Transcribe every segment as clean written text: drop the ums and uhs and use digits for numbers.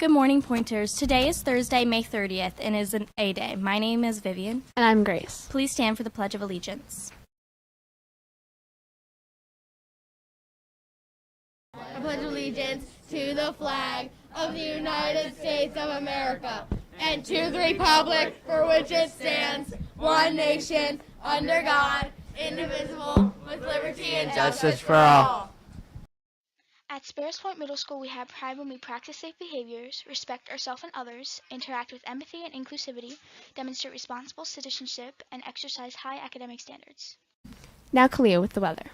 Good morning, Pointers. Today is Thursday, May 30th, and is an A Day. My name is Vivian. And I'm Grace. Please stand for the Pledge of Allegiance. I pledge allegiance to the flag of the United States of America and to the republic for which it stands, one nation, under God, indivisible, with liberty and justice for all. At Sparrows Point Middle School, we have pride when we practice safe behaviors, respect ourselves and others, interact with empathy and inclusivity, demonstrate responsible citizenship, and exercise high academic standards. Now Kalia with the weather.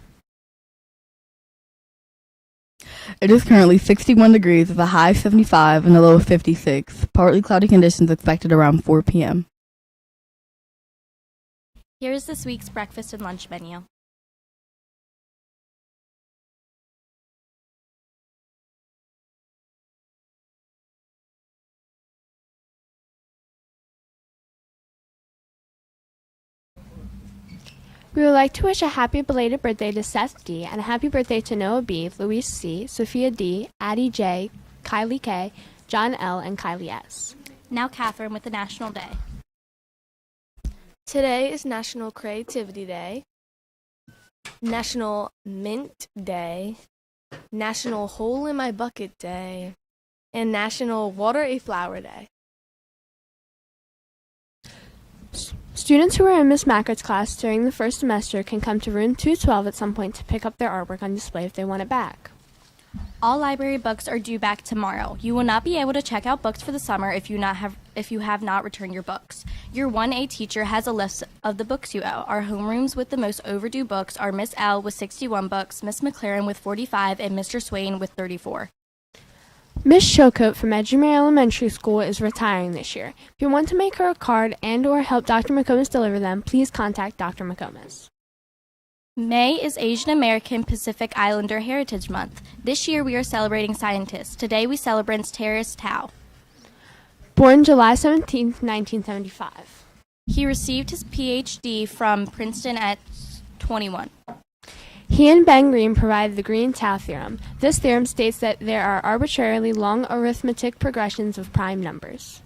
It is currently 61 degrees with a high of 75 and a low of 56. Partly cloudy conditions expected around 4 p.m. Here is this week's breakfast and lunch menu. We would like to wish a happy belated birthday to Seth D. and a happy birthday to Noah B., Louise C., Sophia D., Addie J., Kylie K., John L., and Kylie S. Now Catherine with the National Day. Today is National Creativity Day, National Mint Day, National Hole in My Bucket Day, and National Water a Flower Day. Students who are in Miss Mackert's class during the first semester can come to room 212 at some point to pick up their artwork on display if they want it back. All library books are due back tomorrow. You will not be able to check out books for the summer if you have not returned your books. Your 1A teacher has a list of the books you owe. Our homerooms with the most overdue books are Miss L with 61 books, Miss McLaren with 45, and Mr. Swain with 34. Miss Showcoat from Edgemere Elementary School is retiring this year. If you want to make her a card and or help Dr. McComas deliver them, please contact Dr. McComas. May is Asian American Pacific Islander Heritage Month. This year we are celebrating scientists. Today we celebrate Terrace Tao. Born July 17, 1975. He received his Ph.D. from Princeton at 21. He and Ben Green provided the Green-Tau theorem. This theorem states that there are arbitrarily long arithmetic progressions of prime numbers.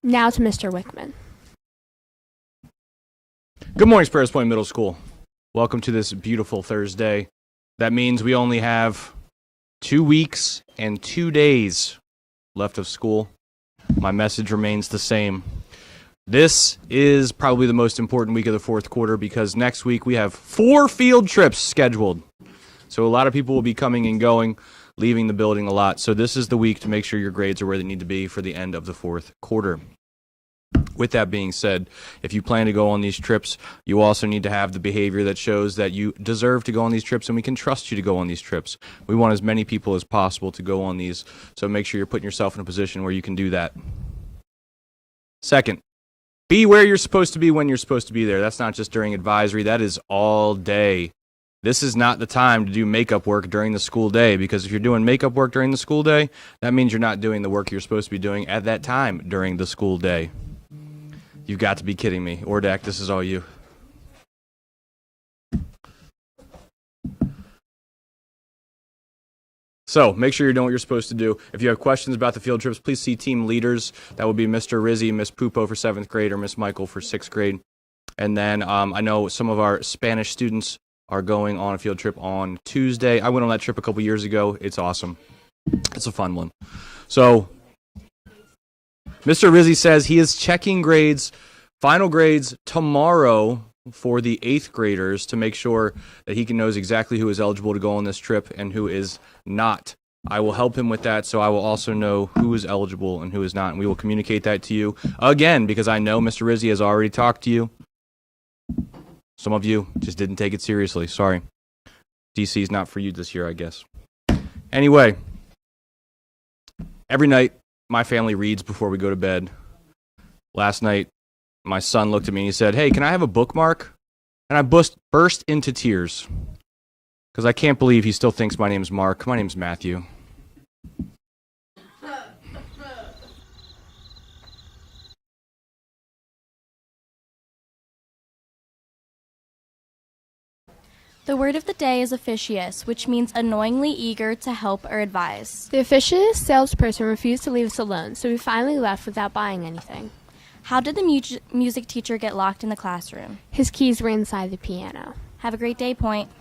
Now to Mr. Wickman. Good morning, Sparrows Point Middle School. Welcome to this beautiful Thursday. That means we only have 2 weeks and 2 days left of school. My message remains the same. This is probably the most important week of the fourth quarter because next week we have 4 field trips scheduled. So a lot of people will be coming and going, leaving the building a lot. So this is the week to make sure your grades are where they need to be for the end of the fourth quarter. With that being said, if you plan to go on these trips, you also need to have the behavior that shows that you deserve to go on these trips and we can trust you to go on these trips. We want as many people as possible to go on these, so make sure you're putting yourself in a position where you can do that. Second, be where you're supposed to be when you're supposed to be there. That's not just during advisory. That is all day. This is not the time to do makeup work during the school day, because if you're doing makeup work during the school day, that means you're not doing the work you're supposed to be doing at that time during the school day. You've got to be kidding me. Ordak, this is all you. So make sure you're doing what you're supposed to do. If you have questions about the field trips, please see team leaders. That would be Mr. Rizzi, Miss Pupo for 7th grade, or Miss Michael for 6th grade. And then I know some of our Spanish students are going on a field trip on Tuesday. I went on that trip a couple years ago. It's awesome. It's a fun one. So Mr. Rizzi says he is checking grades, final grades tomorrow for the 8th graders to make sure that he knows exactly who is eligible to go on this trip and who is not. I will help him with that, so I will also know who is eligible and who is not, and we will communicate that to you again, because I know Mr. Rizzi has already talked to you. Some of you just didn't take it seriously. Sorry. DC is not for you this year, I guess. Anyway, every night my family reads before we go to bed. Last night, my son looked at me and he said, "Hey, can I have a bookmark?" And I burst into tears because I can't believe he still thinks my name's Mark. My name's Matthew. The word of the day is officious, which means annoyingly eager to help or advise. The officious salesperson refused to leave us alone, so we finally left without buying anything. How did the music teacher get locked in the classroom? His keys were inside the piano. Have a great day, Point.